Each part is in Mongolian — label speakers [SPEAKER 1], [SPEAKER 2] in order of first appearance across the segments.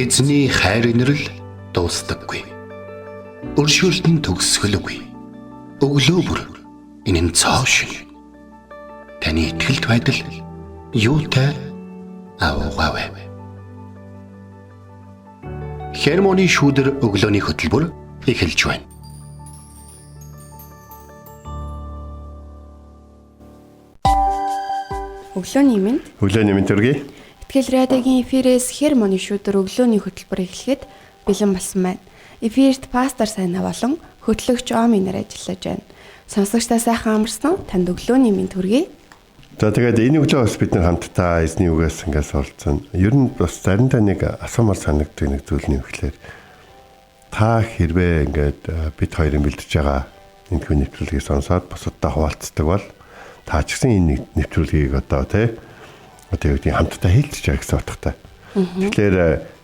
[SPEAKER 1] Эзний хайр инрэл дуустдаггүй. Өршөөлт нь төгсгөлгүй. Өглөө бүр энэ нь цоо шин. Таны итгэлт байдал юутай аваагаав. Хермоны шүүдэр өглөөний хөтөлбөр эхэлж байна.
[SPEAKER 2] Өглөөний мэнд.
[SPEAKER 3] Өглөөний мэнд төргий.
[SPEAKER 2] Итгэл радиогийн эфирээс Хермоны шүүдэр өглөөний хөтөлбөр эхлэхэд бэлэн болсон байна. Эфирт пастор Сайна болон хөтлөгч Оми нар ажиллаж байна. Сонсогчдаа сайхан амарсан уу? Танд өглөөний мэнд төргий.
[SPEAKER 3] За тэгээд энэ өглөө бас бид нар хамтдаа эзний үгээс ингээс оролцсон. Ер нь бас заримдаа нэг асуумар санагддаг нэг зүйл нь ихлээр та хэрвээ ингээд бид хоёрын бэлдэж байгаа энэ хүн нэвтрүүлгийг сонсоод бусадтай хуваалцдаг бол та ч гэсэн энэ нэвтрүүлгийг одоо тийм хамтдаа хэлцэж байгаа гэсэн утгатай. Тэгэхээр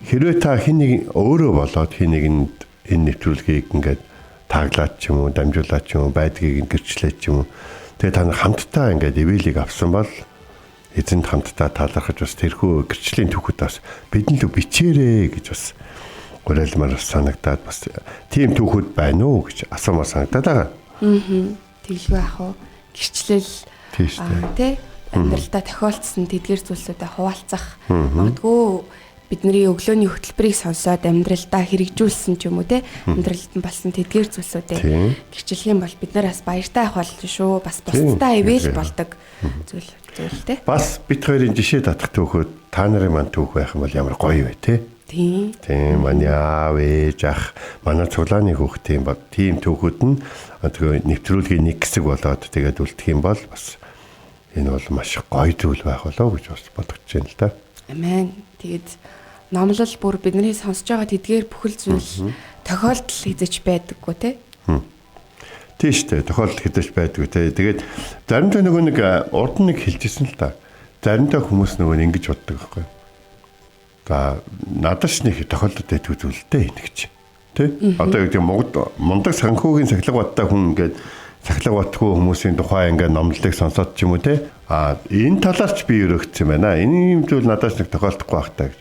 [SPEAKER 3] хэрвээ та хэн нэг өөрөө болоод хэн нэгэнд энэ нэвтрүүлгийг ингээд таглаад ч юм уу, дамжуулаад ч юм уу, байдгийг гэрчлээд ч юм уу. Тэгээ та хамтдаа ингээд ивэлийг авсан бол эзэнд хамтдаа талархаж бас тэрхүү гэрчлийн түүхэд бас бидэнд л бичээрэй гэж бас уриалмаар санагдаад бас тийм түүхэд байна уу гэж асуумаар санагдаад байгаа.
[SPEAKER 2] Тэглгүй ах уу? Гэрчлэл тий амьдралдаа тохиолдсон тэдгээр зүйлсүүдэд хуваалцах магадгүй бидний өглөөний хөтөлбөрийг сонсоод амьдралдаа хэрэгжүүлсэн ч юм уу тий амьдралд нь болсон тэдгээр зүйлсүүдээ гэрчлэхийн бол бид нар бас баяртай авах болно шүү. Бас бусдаа ивэл болдог зүйл тий.
[SPEAKER 3] Бас бид хоёрын жишээ татах түүхүүд та нарын манд түүх байх юм бол ямар гоё вэ тий. Тийм манай аав ээж ах манай цуглааны хүүхдийн баг тийм түүхүүд нь тэгээ нэвтрүүлгийн нэг хэсэг болоод тэгээд үлдэх юм бол бас энэ бол маш гоё зүйл байх болоо гэж бас бодож байна л да.
[SPEAKER 2] Амен. Тэгээд номлол бүр бидний сонсож байгаа тэдгээр бүхэл зүйл тохиолдол хийж байдаггүй тий.
[SPEAKER 3] Тийм шүү дээ. Тохиолдол хийж байдаггүй тий. Тэгээд заримдаа нөгөө нэг урд нь нэг хэлжсэн л да. Заримдаа хүмүүс нөгөө ингэж боддог байхгүй. За надад ч нэг тохиолдолд байдгүй зүйлтэй энэ гэж тий. Одоо яг тийм мундаг санхүүгийн сахилга баттай хүн ингээд сахилга батгүй хүмүүсийн тухай ингээд номлолыг сонсоод ч юм уу тий. Энэ талаар ч би өрөөгдсөн байна. Энэ юм зүйл надад ч нэг тохиолдохгүй байх таа гэж.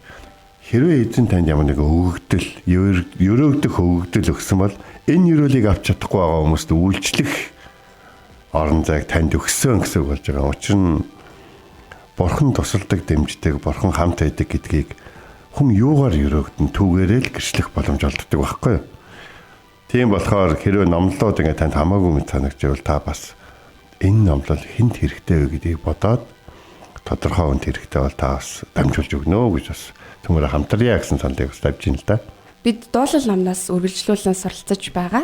[SPEAKER 3] Хэрвээ эзэн танд ямар нэг өгөгдөл, өрөөгдөх өгөгдөл өгсөн бол энэ өрөөлийг авч чадахгүй байгаа хүмүүст үйлчлэх орон зайг танд өгсөн гэсэн үг болж байгаа. Учир нь Бурхан тусалдаг, дэмждэг, Бурхан хамт байдаг гэдгийг хүн юугаар өрөөгдөн түүгээрээ л гэрчлэх боломж олддог байхгүй юу? Тийм болохоор хэрвээ номлолууд ингээд танд хамаагүй мэт санагдчихвал та бас энэ номлол хэнд хэрэгтэй вэ гэдгийг бодоод тодорхой хүнд хэрэгтэй бол та бас дамжуулж өгнө гэж бас түмээрээ хамтрая гэсэн саналыг бас тавьж ийн л да.
[SPEAKER 2] Бид дуулал номноос үргэлжлүүлэн суралцаж байгаа.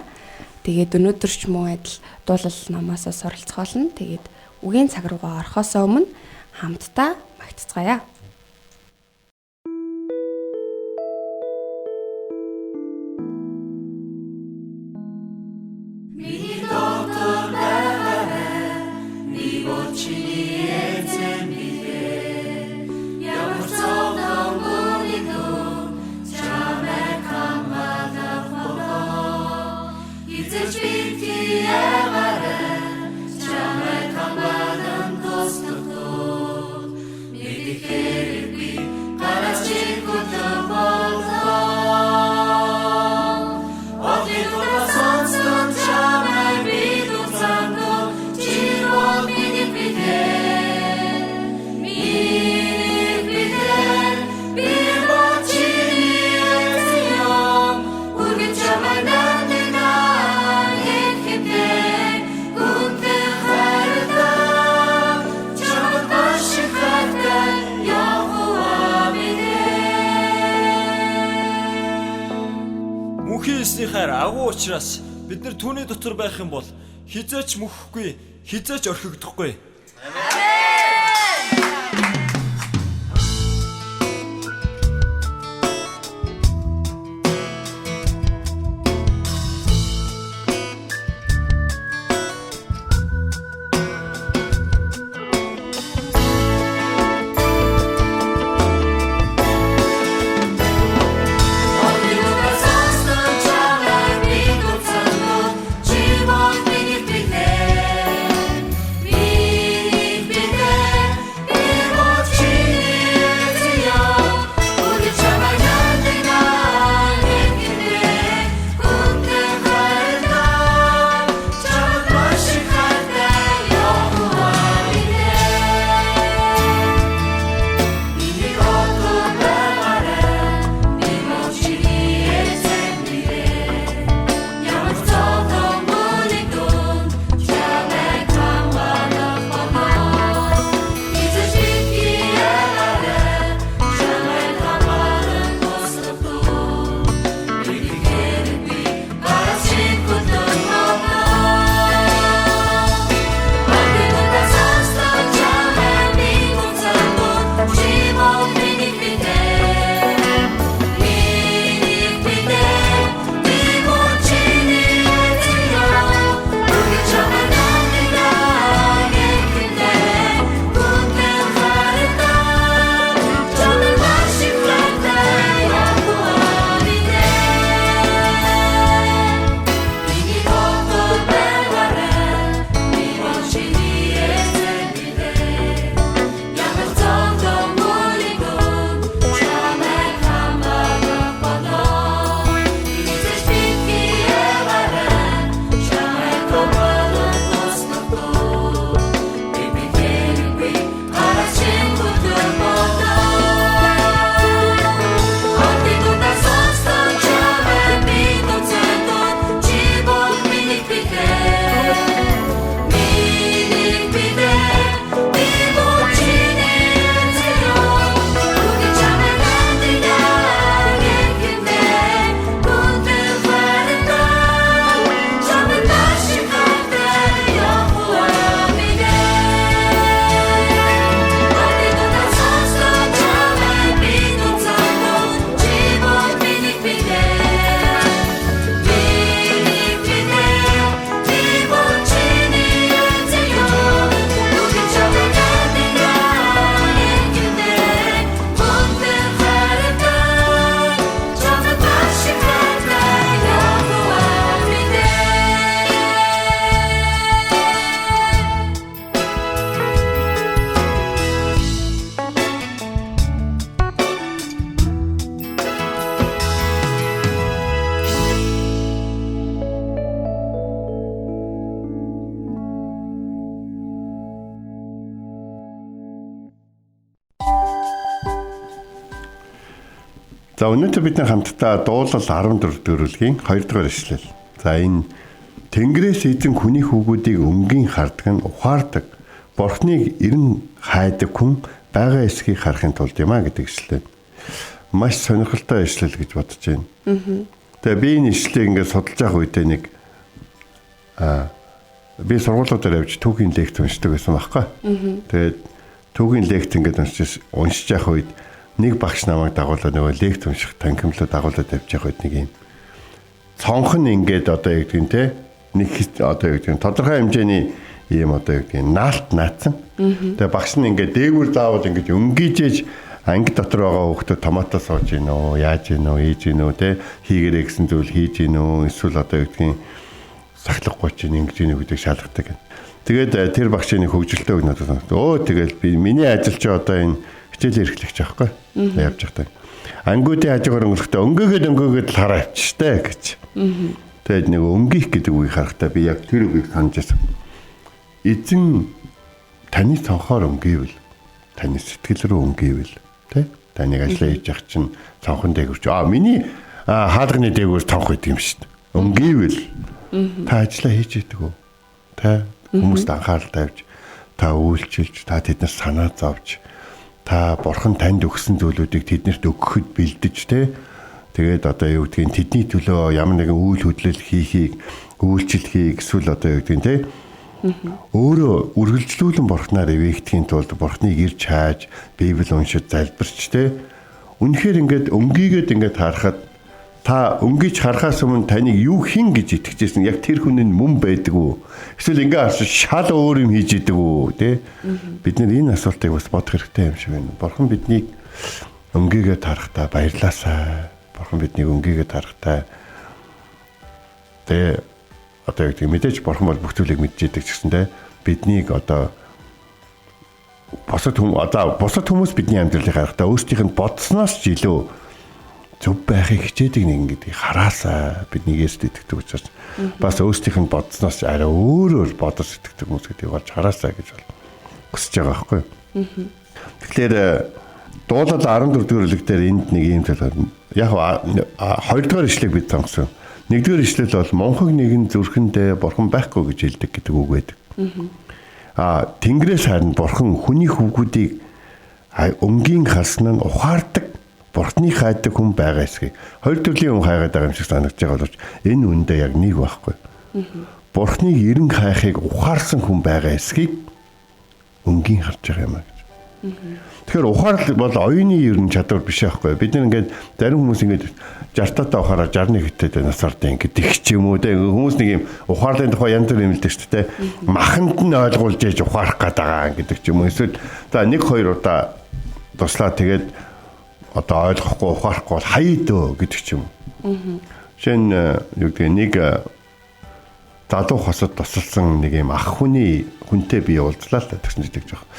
[SPEAKER 2] Тэгээд өнөөдөр ч мөн адил дуулал номоос суралцах болно. Тэгээд үгийн цаг руугаа орохоос өмнө хамтдаа магтцгаая.
[SPEAKER 4] Агуу учраас бид нар түүний дотор байх юм бол хизээч мөхгүй, хизээч орхигдохгүй.
[SPEAKER 5] We
[SPEAKER 3] За өнөөдөр бид хамтдаа дуулал 14 дөрвөлгийн 2 дугаар ишлэл. За энэ Тэнгэрээс эзэн хүний хүүгүүдийг өнгийн хардаг нь ухаардаг. Бурхныг эрен хайдаг хүн байгаа эсхийг харахын тулд юм а гэдэг ишлэл. Маш сонирхолтой ишлэл гэж бодож байна. Тэгээ би энэ ишлэлийг ингээд судалж явах үедээ нэг би сургуулиудаар явж түүхийн лекц уншдаг байсан байхгүй. Тэгээд түүхийн лекц ингээд уншиж явах үед нэг багш намайг дагуулад нөгөө лекц унших танхимлаа дагуулад явж явах үед нэг юм цонхон ингээд одоо яг тийм те нэг одоо яг тийм тодорхой хэмжээний ийм одоо яг тийм наалт наацсан. Тэгээ багш нь ингээд дээгүүр заавал ингээд өнгийжээж анги дотор байгаа хүүхдүүд томатоо сууж гин үү, яаж гин үү, ийж гин үү те хийгэрэй гэсэн зүйл хийж гин үү, эсвэл одоо яг тийм сахлахгүй чинь ингэж гин үү гэдэг шалгадаг. Тэгээд тэр багшийн хөгжилтэй өгнөд тэгэл би миний ажил чи одоо энэ хичээл эрхлэгч аахгүй явж байгаа. Ангиудын хажуугаар өнгөгээд л хараа авчиштэй гэж. Тэгээд нэг өнгөх гэдэг үгийг харахтаа би яг тэр үгийг санаж байсан. Эзэн таны цонхоор өнгөйвэл таны сэтгэл рүү өнгөйвэл тэ таныг ажиллаа хийж явах чинь цонхон дээгүүрч миний хаалганы дээгүүр цонх гэдэг юм шүү дээ. Өнгөйвэл та ажиллаа хийж идэг үү? Та хүмүүст анхаарал тавьж та үйлчилж та тэднээс санаа зовж та бурхан танд өгсөн зүйлүүдийг тэднэрт өгөхөд бэлдэж те тэгээд одоо юу гэдгийг тэдний төлөө ямар нэгэн үйл хөдлөл хийхийг үйлчлэхийг эсвэл одоо юу гэдгийг те өөрөө үргэлжлүүлэн бурхнаар эвээгдэхийн тулд бурхныг ирж хааж библи уншиж залбирч те үнэхээр ингээд өнгийгээд ингээд харахад та өнгөж харахаас өмнө таныг юу хийн гэж итгэжсэн яг тэр хүн нь мөн байдаг уу? Эсвэл ингээ харж шал өөр юм хийж идэг үү? Тэ? Бид нэр энэ асуултыг бас бодох хэрэгтэй юм шиг байна. Бурхан биднийг өнгийгээ харахтаа баярлаасай. Бурхан биднийг өнгийгээ харахтаа тэ одоо яг тийм мэдээж бурхан бол бүх зүйлийг мэдж идэг ч гэсэндээ биднийг одоо бусад хүмүүс бидний амьдралыг харахтаа өөрсдийнх нь бодсноос ч илүү зөв байхыг хичээдэг нэг ингэдэг хараасаа биднийгээс итгэдэг учраас бас өөрсдийнх нь бодсноос арай өөрөөр бодож итгэдэг хүмүүс гэдэг болж хараасаа гэж бол хүсэж байгаа байхгүй. Тэгэхээр дуулал 14 дугаар бүлэг дээр энд нэг юм зүйл яг 2 дугаар ишлэгийг бид сонгосон. 1 дугаар ишлэл бол монхог нэгэн зүрхэндээ бурхан байхгүй гэж хэлдэг гэдэг үг байдаг. Тэнгэрээс харин бурхан хүний хүүгүүдийг өнгийн харсан нь ухаардаг. Бурхны хайдаг хүн байгаа эсхийг. 2 төрлийн хүн хайгаад байгаа юм шиг санагдаж байгаа боловч энэ үндэ яг нэг байхгүй. Бурхныг эрен хайхыг ухаарсан хүн байгаа эсхийг өнгийн харж байгаа юм аа гэж. Тэгэхээр ухаарл бол оюуны ерөн чадвар биш байхгүй. Бид нэг ингээд зарим хүмүүс ингээд 60-таа ухаараа 61 хэтэд насаар дэ ингээд их ч юм уу те хүмүүс нэг юм ухаарлын тухай янз бүр юм хэлдэг шүү дээ. Маханд нь ойлгуулж ээж ухаарах гэдэг гэдэг ч юм уу. Эсвэл за 1-2 удаа туслаа тэгээд одоо ойлгохгүй ухаарахгүй бол хайдөө гэдэг ч юм. Жишээ нь юу гэдэг нэг залуу хосод тусалсан нэг юм ах хүнтэй би уулзлаа л тэгсэн чинь тэгж байгаа.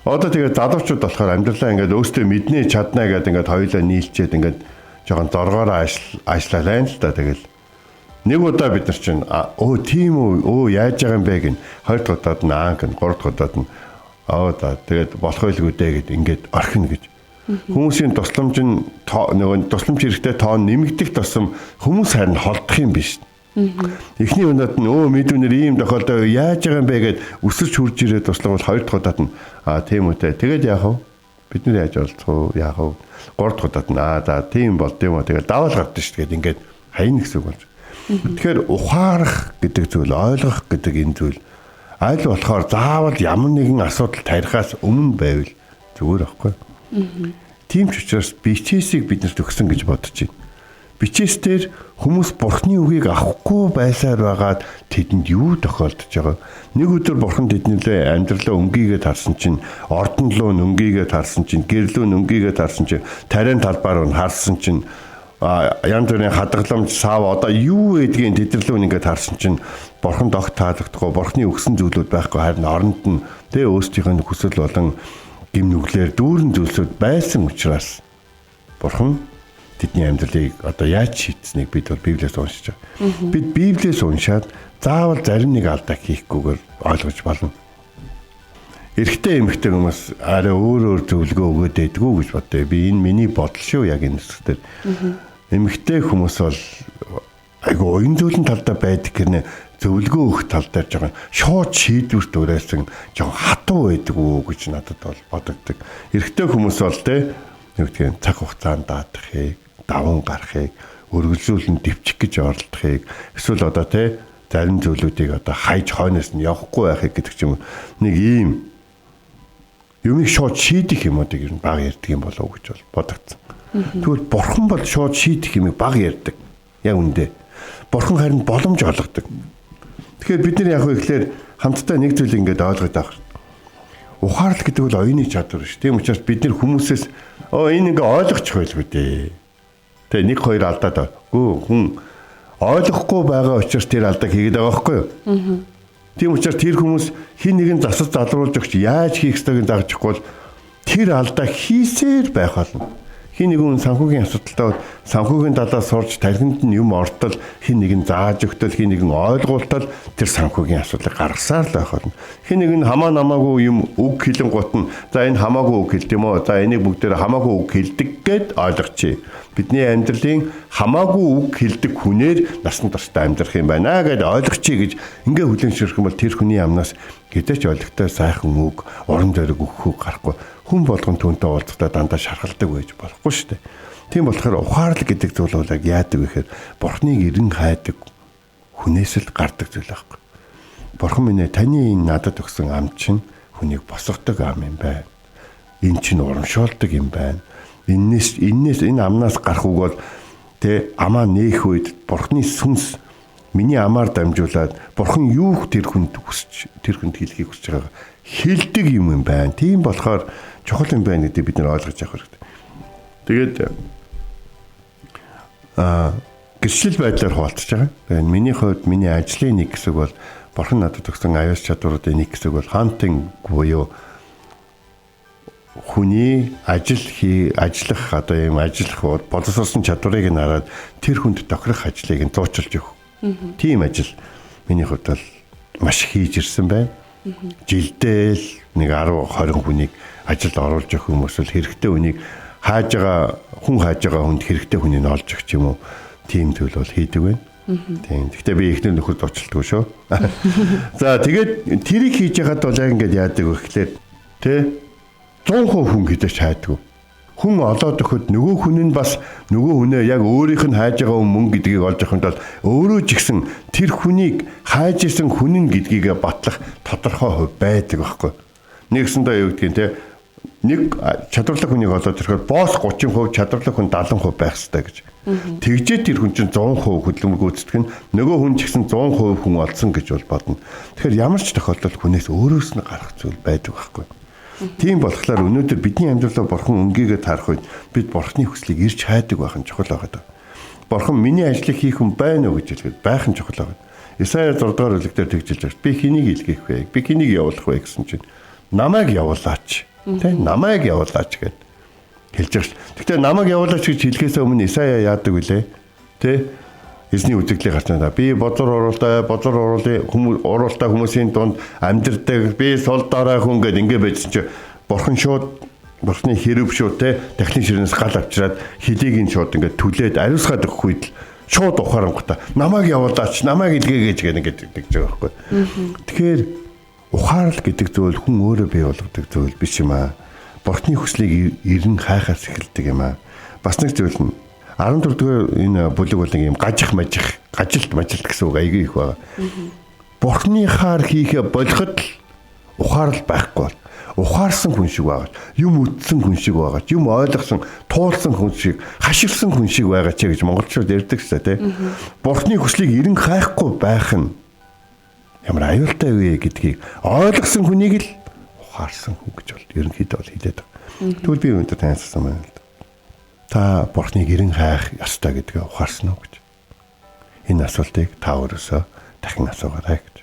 [SPEAKER 3] Одоо тэгээд залуучууд болохоор амьдралаа ингээд өөртөө мэднэ чадна гэдэг ингээд хоёулаа нийлчээд ингээд жоохон зоргоороо ажиллалаа л да тэгэл. Нэг удаа бид нар чинь тийм үү яаж байгаа юм бэ гин 2 дахь удаад нь гин 3 дахь удаад нь тэгээд болох байлгүй дээ гэд ингээд орхино гэж. Хүмүүсийн тусламж нь нөгөө тусламж хэрэгтэй тоон нэмэгдэх тусам хүмүүс харин холдох юм биш. Эхний удаад нь мэдвнэр ийм тохиолдол яаж байгаа юм бэ гэд өсөж хурж ирээд туславал 2 дахь удаад нь тийм үү те тэгээд яах вэ? Бид нар яаж олцох вэ? Яах вэ? 3 дахь удаад нь за тийм болд юм уу тэгээд даваал гардаг шүү дээ ингээд хаяна гэсэн үг болж. Тэгэхээр ухаарах гэдэг зүйл ойлгох гэдэг энэ зүйл аль болохоор заавал ямар нэгэн асуудал тарихаас өмнө байвал зүгээр байхгүй. Тийм ч учраас бичээсийг биднэрт өгсөн гэж бодож байна. Бичээс дээр хүмүүс бурхны үгийг авахгүй байсаар байгаад тэдэнд юу тохиолдож байгаа. Нэг өдөр бурхан тэднээ амьдралаа өнгийгээд харсан чинь, ордон руу өнгийгээд харсан чинь, гэрлүү өнгийгээд харсан чинь, тариан талбаар нь харсан чинь, янз бүрийн хадгаламж сав одоо юу гэдгийг тэдэрлүү ингээд харсан чинь бурхан догт таалагдахгүй, бурхны өгсөн зүйлүүд байхгүй харин оронд нь тэ өөрсдийнх нь хүсэл болон гим нүглээр дүүрэн зүйлсүүд байсан учраас бурхан тэдний амьдралыг одоо яаж шийдсэнийг бид бол Библиэс уншиж байгаа. Бид Библиэс уншаад заавал зарим нэг алдаа хийхгүйгээр ойлгож болно. эрэгтэй эмэгтэй хүмүүс арай өөр зөвлөгөө өгөөд байдгүй гэж бодъё. Би энэ миний бодол шүү яг энэ хэсгээр. Эмэгтэй хүмүүс бол айгу оюун зүйлэн талдаа байдаг гэрнэ зөвлөгөө өгөх тал дээр жоохон шууд шийдвэрт өрөөсөн жоохон хатуу байдаг уу гэж надад бол бодогддог. Эрэгтэй хүмүүс бол нэг тийм цаг хугацаанд даадахыг, даван гарахыг, өргөжлүүлэн дэвчих гэж оролдохыг эсвэл одоо зарим зүйлүүдийг одоо хайж хойноос нь явахгүй байхыг гэдэг ч юм нэг ийм юмыг шууд шийдэх юмудыг ер нь бага ярьдаг юм болов уу гэж бол бодогдсон. Тэгвэл бурхан бол шууд шийдэх юмыг бага ярьдаг. Яг үндэ. Бурхан харин боломж олгодог. Тэгэхээр бид нар яг хөө ихлээр хамтдаа нэг зүйлийг ингээд ойлгоод авах. Ухаарал гэдэг бол оюуны чадвар шүү. Тийм учраас бид нар хүмүүсээс энэ ингээ ойлгочих байлгүй дээ. Тэ нэг хоёр алдаад хүн ойлгохгүй байгаа учраас тэр алдааг хийгээд байгаа байхгүй юу? Тийм учраас тэр хүмүүс хин нэгэн засаж залруулж өгч яаж хийх ёстойг заажихгүй бол тэр алдаа хийсээр байх болно. Хин нэгэн санхүүгийн асуудалтай бол санхүүгийн талаас сурч тархинд нь юм ортол хин нэгэн зааж өгтөл хин нэгэн ойлгуултал тэр санхүүгийн асуудлыг гаргасаар л байх болно. Хин нэгэн хамаа намаагүй юм үг хэлэн гут нь за энэ хамаагүй үг хэлдэм үү? За энийг бүгдээр хамаагүй үг хэлдэг гэд ойлгочихъя. Бидний амьдралын хамаагүй үг хэлдэг хүнээр насан туршдаа амьдрах юм байна гэд ойлгочихъя гэж ингээ хүлэншэрх юм бол тэр хүний амнаас хэдэж ойлгохтой сайхан үг, урам зориг өгөх гарахгүй. Хүн болгон түүнтэй уулзахдаа дандаа шархалдаг байж болохгүй шүү дээ. Тийм болохоор ухаарл гэдэг зүйл бол яг яадаг вэ гэхээр бурхныг эрен хайдаг хүнээс л гардаг зүйл байхгүй. Бурхан минь таны энэ надад өгсөн ам чинь хүнийг босгодог ам юм байна. Энэ чинь урамшуулдаг юм байна. Энээс энэ амнаас гарах үг бол амаа нээх үед бурхны сүнс миний амаар дамжуулаад бурхан юу тэр хүнд хэлхийг хүсэж байгаа хэлдэг юм байна. Тийм болохоор чухал юм байна гэдэг бид нар ойлгож явах хэрэгтэй. Тэгээд гэрчлэл байдлаар хуваалцж байгаа. Тэгээд миний хувьд миний ажлын нэг хэсэг бол бурхан надад өгсөн аюул чадваруудын нэг хэсэг бол хантинг буюу хүний ажиллах одоо юм ажиллах боловсролсон чадварыг нь хараад тэр хүнд тохирох ажлыг нь зуучилж өгөх. Тийм ажил миний хувьд бол маш хийж ирсэн байна. Жилдээ л нэг 10-20 хүнийг ажилд оруулж өгөх хүмүүс бол хэрэгтэй хүнийг хааж байгаа хүнд хэрэгтэй хүнийг олж өгч юм уу? Тийм зүйл бол хийдэг байна. Тийм. Гэхдээ би ихний нөхөр зочлтгүй шүү. За тэгээд тэрийг хийж яхад бол яг ингэж яадаг вэ гэхлээр 100% хүн гэдэж хайдаг. Хүн олоод өгөхөд нөгөө хүн нь бас нөгөө хүнээ яг өөрийнх нь хайж байгаа мөнгө гэдгийг олж авахын тулд өөрөө ч гэсэн тэр хүнийг хайж исэн хүн нь гэдгийг батлах тодорхой хувь байдаг байхгүй. Нэгсэндээ юу гэдгийг нэг чадварлаг хүнийг олоод ирэхэд боос 30%, чадварлаг хүн 70% байх хэрэгтэй гэж. Тэгжээ тэр хүн чинь 100% хөдөлмөр гүйцэтгэх нь нөгөө хүн ч гэсэн 100% хүн олсон гэж бол бодно. Тэгэхээр ямар ч тохиолдолд хүнээс өөрөөс нь гарах зүйл байдаг байхгүй. Тийм болохоор өнөөдөр бидний амьдралаа бурхан өнгийгээ таарах үед бид бурханы хүслийг ирж хайдаг байх нь чухал байгаа. Бурхан миний ажлыг хийх хүн байна уу гэж хэлэхэд байх нь чухал байгаа. Исая 6 дугаар бүлэг дээр тэгжилж байна. Би хэнийг илгээх вэ? Би хэнийг явуулах вэ гэсэн чинь намайг явуулаач. Намайг явуулаач гэд хэлж байгаа шүү. Гэхдээ намайг явуулаач гэж хэлэхээс өмнө Исая яадаг вүлээ? Эзний үзэгдлийг гарч байна. Би бозор уруултай хүмүүсийн дунд амьдардаг. Би сул дараа хүн гэд ингэ байжсэн чи бурхан шууд бурхны хэрэг шууд дахлын ширнээс гал авчираад хөлийг нь шууд ингэ түлээд ариусгаад өгөх үед л шууд ухаарангуйта намайг явуулаач, намайг илгээгээч гэж ингэж байгаа байхгүй. Тэгэхээр ухаарал гэдэг зүйл хүн өөрөө бий болгодог зүйл биш юм аа. Бурхны хүслийг эрен хайхаас эхэлдэг юм аа. Бас нэг зүйл нь 14-р энэ бүлэг бол нэг юм гажих гажилт гэсэн үг аягүй их байна. Бурхны хаар хийхэ болгоход ухаарал байхгүй бол ухаарсан хүн шиг байгаа. Юм үтсэн хүн шиг байгаа. Юм ойлгосон, туулсан хүн шиг, хаширсан хүн шиг байгаа ч гэж монголчууд ярьдаг шүү дээ, тийм. Бурхны хүслийг эрен хайхгүй байх нь ямар аюултай вэ гэдгийг ойлгосон хүнийг л ухаарсан хүн гэж бол ерөнхийдөө бол хэлээд байгаа. Тэгвэл би өнөөдөр танаас асуусан байна л да. Та бурхныг эрен хайх ёстой гэдгээ ухаарсан уу гэж. Энэ асуултыг та өөрөөсөө дахин асуугаарай гэж.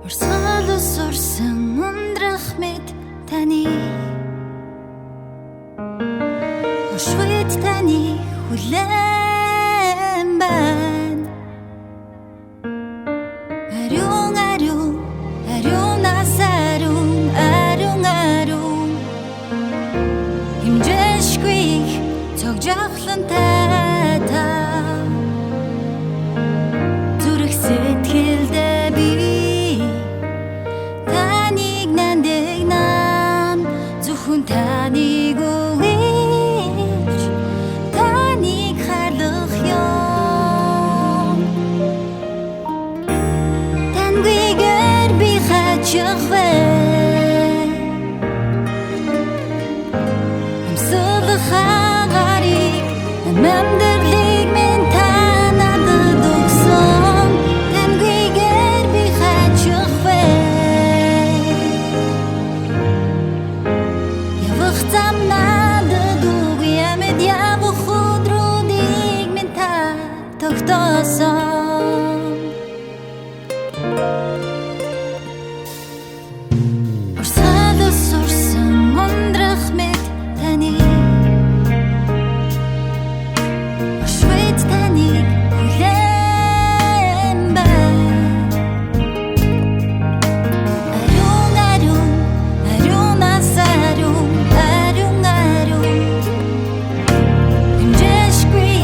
[SPEAKER 5] Урсгал усурсан ундрах мэд таны Ушвэт таны хүлээн байна Ариун ариун ариунаас ариун хэмжээшгүй цогжохлонтой та зүрх сэтгэлдээ би таныг нандинам зөвхөн таныг үгэж таныг харлах юм таньгүйгээр би хаачих вэ Хагарыг амьдлыг минь та надад өгсөн таньгүйгээр би хаачих вэ Явах зам надад үгүй амьд явах өдрүүдийг минь та тогтоосон Урсгал усурсан ундрах мэд таны таныг хүлээн байна ариунаас ариун хэмжээшгүй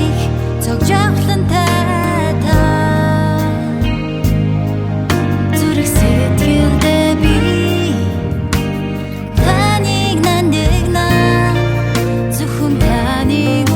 [SPEAKER 5] цогжохлонтой та зүрх сэтгэлдээ би таныг нандинам зөвхөн таныг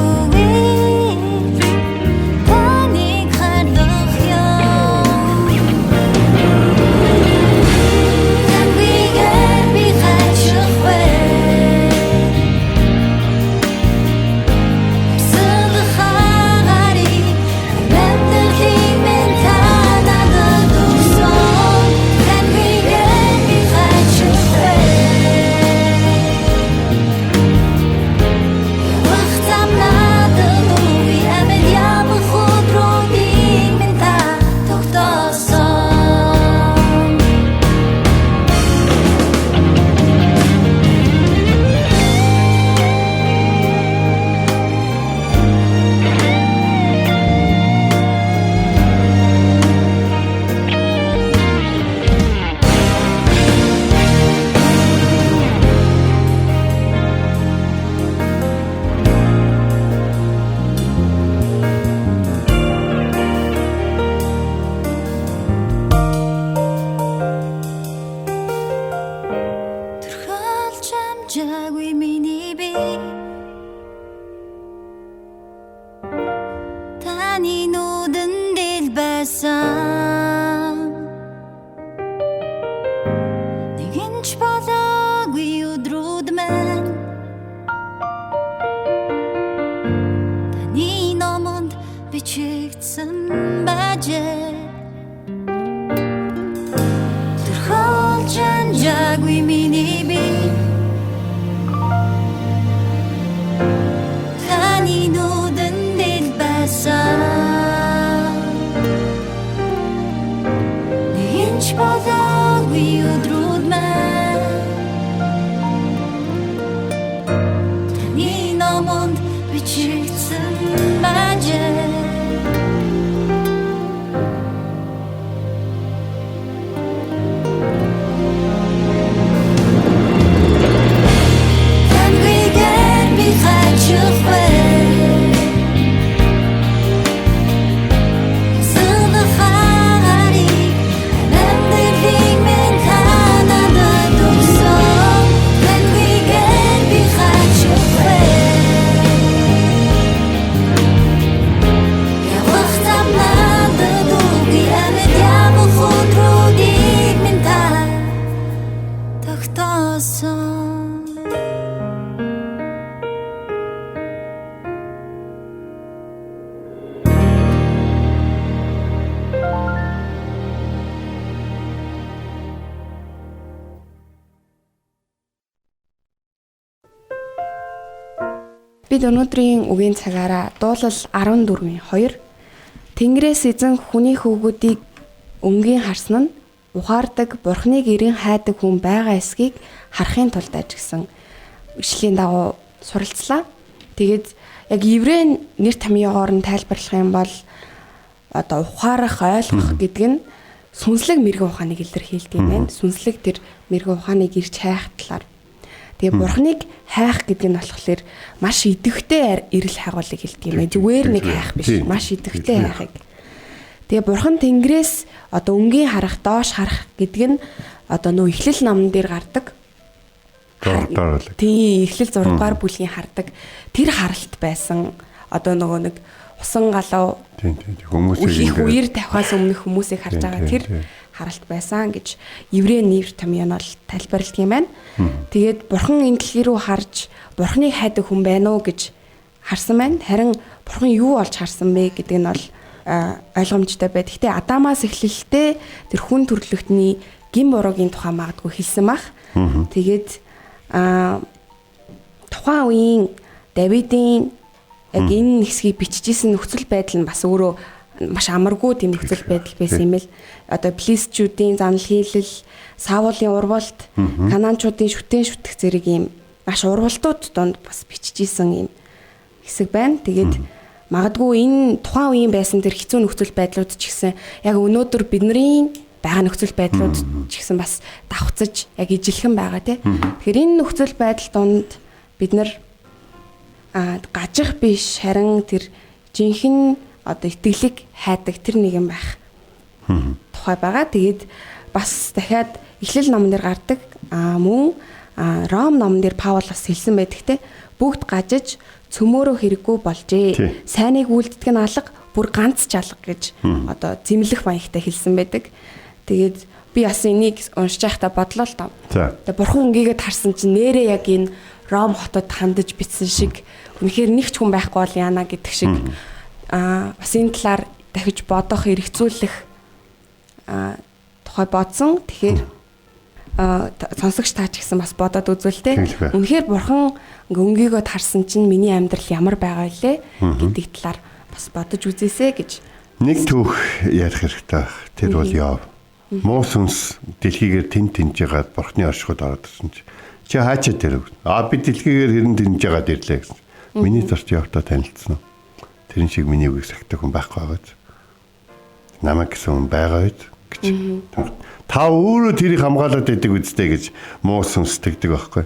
[SPEAKER 5] Жаггүй миний би таны нүдэн дээр байсан нэгэнч болоогүй өдрүүд мэн таны номонд бичигдсэн бажээ төрхөлж жаггүй миний би нүдэн дээр байсан нэгэнч болоогүй өдрүүд мэн таны номонд бичигдсэн бажээ таньгүйгээр би хаачих вэ
[SPEAKER 2] Бид өнөөдрийн үгийн цагаараа дуулал 14-ийн 2 Тэнгэрээс эзэн хүний хөвгүүдийг өнгийн харсан нь ухаардаг, Бурхныг эрен хайдаг хүн байгаа эсхийг харахын тулд ажигсан ишлэлийн дагуу суралцлаа. Тэгээд яг еврей нэр томьёогоор нь тайлбарлах юм бол одоо ухаарах, ойлгох гэдэг нь сүнслэг мэрэгэн ухааныг илэрхийлдэг юм байна. Сүнслэг тэр мэрэгэн ухааныг ирж хайх талаар. Тэгээ Бурхныг хайх гэдэг нь болохоор маш идэвхтэй эрэл хайгуулыг хэлдэг юм байна. Зүгээр нэг хайх биш, маш идэвхтэй хайхыг. Тэгээ Бурхан Тэнгэрээс одоо өнгийн харах, доош харах гэдэг нь одоо нөө Эхлэл номон дээр гардаг. Тийм, Эхлэл 6 дугаар бүлгийн хардаг. Тэр харалт байсан. Одоо нөгөө нэг усан галуу хүмүүсийг үер тавихаас өмнөх хүмүүсийг харж байгаа тэр харалт байсан гэж еврей нэр томьёо нь бол тайлбарладаг юм байна. Тэгээд Бурхан энэ дэлхий рүү харж Бурханыг хайдаг хүн байна уу гэж харсан байна. Харин Бурхан юу болж харсан бэ гэдэг нь бол ойлгомжтой байд. Гэтэ Адамаас эхлэлтэй тэр хүн төрлөختний гин буруугийн тухай магадгүй хэлсэн бах. Тэгээд тухайн үеийн Давидын яг энэ хэсгийг бичижсэн нөхцөл байдал нь бас өөрөө маш амаргүй тийм нөхцөл байдал байсан юм л. Одоо Филистичүүдийн занал хийлэл, Саулын урвалт, Канаанчуудын шүтэн шүтэх зэрэг ийм маш урвалтууд донд бас бичижсэн юм хэсэг байна. Тэгээд магадгүй энэ тухайн үеийн байсан тэр хэцүү нөхцөл байдлууд ч гэсэн яг өнөөдөр бидний байгаа нөхцөл байдлууд ч гэсэн бас давхцаж яг ижилхэн байгаа тий. Тэгэхээр энэ нөхцөл байдал донд бид нар гажих биш харин тэр жинхэнэ одоо итгэлийг хайдаг тэр нэгэн байх тухай байгаа. Тэгээд бас дахиад Эхлэл номон дээр гардаг мөн Ром номон дээр Паул бас хэлсэн байдаг те бүгд гажиж цөмөөрөө хэрэггүй болжээ. Сайныг үлддэг нь алга, бүр ганц ч алга гэж одоо зэмлэх маягтай хэлсэн байдаг. Тэгээд би бас энийг уншиж байхдаа бодлоо л доо. Тэгээд Бурхан өнгийгээд харсан чинь нэрээ яг энэ Ром хотод хандаж битсэн шиг үнэхээр нэг ч хүн байхгүй бол яана гэдэг шиг бас энэ талаар дахиж бодох, эргцүүлэх тухай бодсон. Тэгэхээр сонсогч таач гэсэн бас бодоод үзүүлтэй. Үнэхээр Бурхан өнгийгөө харсан чинь миний амьдрал ямар байгаа вэ гэдэг талаар бас бодож үзээсэй гэж.
[SPEAKER 3] Нэг түүх ярих хэрэгтэй байх. Тэр бол Йов. Муу сүнс дэлхийгээр тэнж ягаад Бурханы оршиход ороод ирсэн чи хаачаа тэр. Би дэлхийгээр хэрэн тэнж ягаад ирлээ гэсэн. Миний зарч Йовтой танилцсан. Тэрэн шиг миний үгийг сахдаг хүн байхгүй байгааз. Намайг гэсэн хүн байгаа гэж. Та өөрөө тэрийг хамгаалаад байдаг үстэй гэж муу сүнс тэгдэг байхгүй.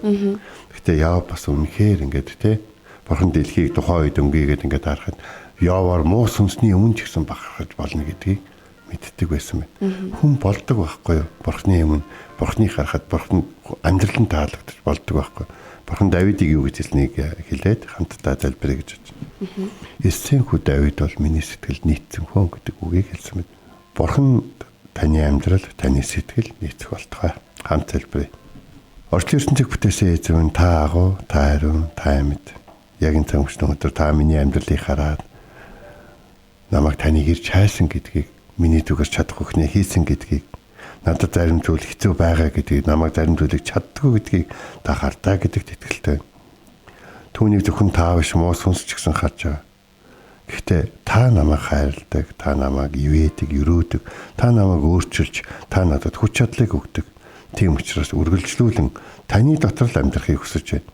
[SPEAKER 3] Гэхдээ Йов бас үнэхээр ингээд те Бурхан дэлхийг тухайн үед өнгийгээд ингээд харахад Йовоор муу сүнсний өмнө ч гэсэн бахархаж болно гэдгийг мэддэг байсан байна. Хүн болдог байхгүй юу? Бурханы өмнө Бурханыг харахад Бурхан амьдралын таалагдаж болдог байхгүй юу? Бурхан Давидыг юу гэж хэлснийг хэлээд хамтдаа залбирая гэж байна. Эссэн хүү Давид бол миний сэтгэлд нийцсэн хүн гэдэг үгийг хэлсэн мэт. Бурхан таны амьдрал, таны сэтгэл нийцэх болтугай. Хамт залбирая. Орчлын ертөнцийг бүтээсэн эзэн та агуу, та ариун, та амьд. Яг энэ цагтын өдөр та миний амьдралыг хараад намайг таныг ирж хайсан гэдгийг, миний зүгээс чадах бүхнээ хийсэн гэдгийг, надад зарим зүйл хэцүү байгаа гэдгийг, намайг зарим зүйлийг чаддгүй гэдгийг та хардаа гэдэгт итгэлтэй. Түүнийг зөвхөн та биш муу сүнс ч гэсэн харж байгаа. Гэхдээ та намайг хайрладаг, та намайг ивэдэг, өрөөдөг, та намайг өөрчилж, та надад хүч чадлыг өгдөг. Тийм учраас үргэлжлүүлэн таны дотор л амьдрахыг хүсэж байна.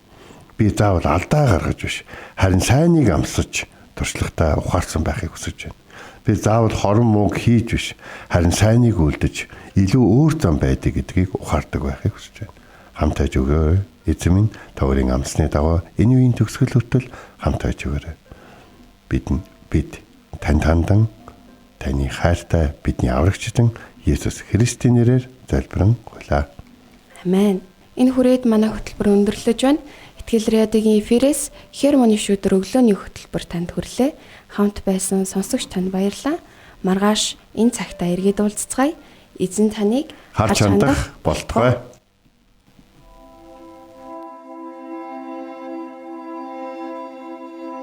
[SPEAKER 3] Би заавал алдаа гаргаж биш, харин сайныг амсаж туршлагатай ухаарсан байхыг хүсэж байна. Би заавал хорон мууг хийж биш, харин сайныг үлдэж илүү өөр зам байдаг гэдгийг ухаардаг байхыг хүсэж байна. Хамт байж өгөөрэй. Эзэн минь таврын амсны дагуу энэ үеийн төгсгөл хүртэл хамт байж өгөөрэй. Бид танд хандан таны хайртай бидний аврагчдын Есүс Христийн нэрээр залбирэн гуйлаа.
[SPEAKER 2] Амен. Энэ хүрээд манай хөтөлбөр өндөрлөж байна. Итгэл радиогийн эфирээс Хермоны шүдэр өглөөний хөтөлбөр танд хүрлээ. Хамт байсан сонсогч танд баярлалаа. Маргааш энэ цагтаа эргээд уулзцгаая. Эзэн таныг
[SPEAKER 3] харж хандах болтугай.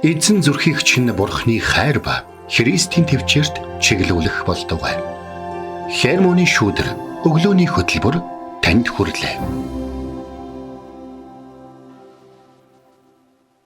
[SPEAKER 1] Эзэн зүрхийг чинь Бурхны хайр ба Христийн төвчөрт чиглүүлэх болтугай. Хермоны шүдэр өглөөний хөтөлбөр танд хүрлээ.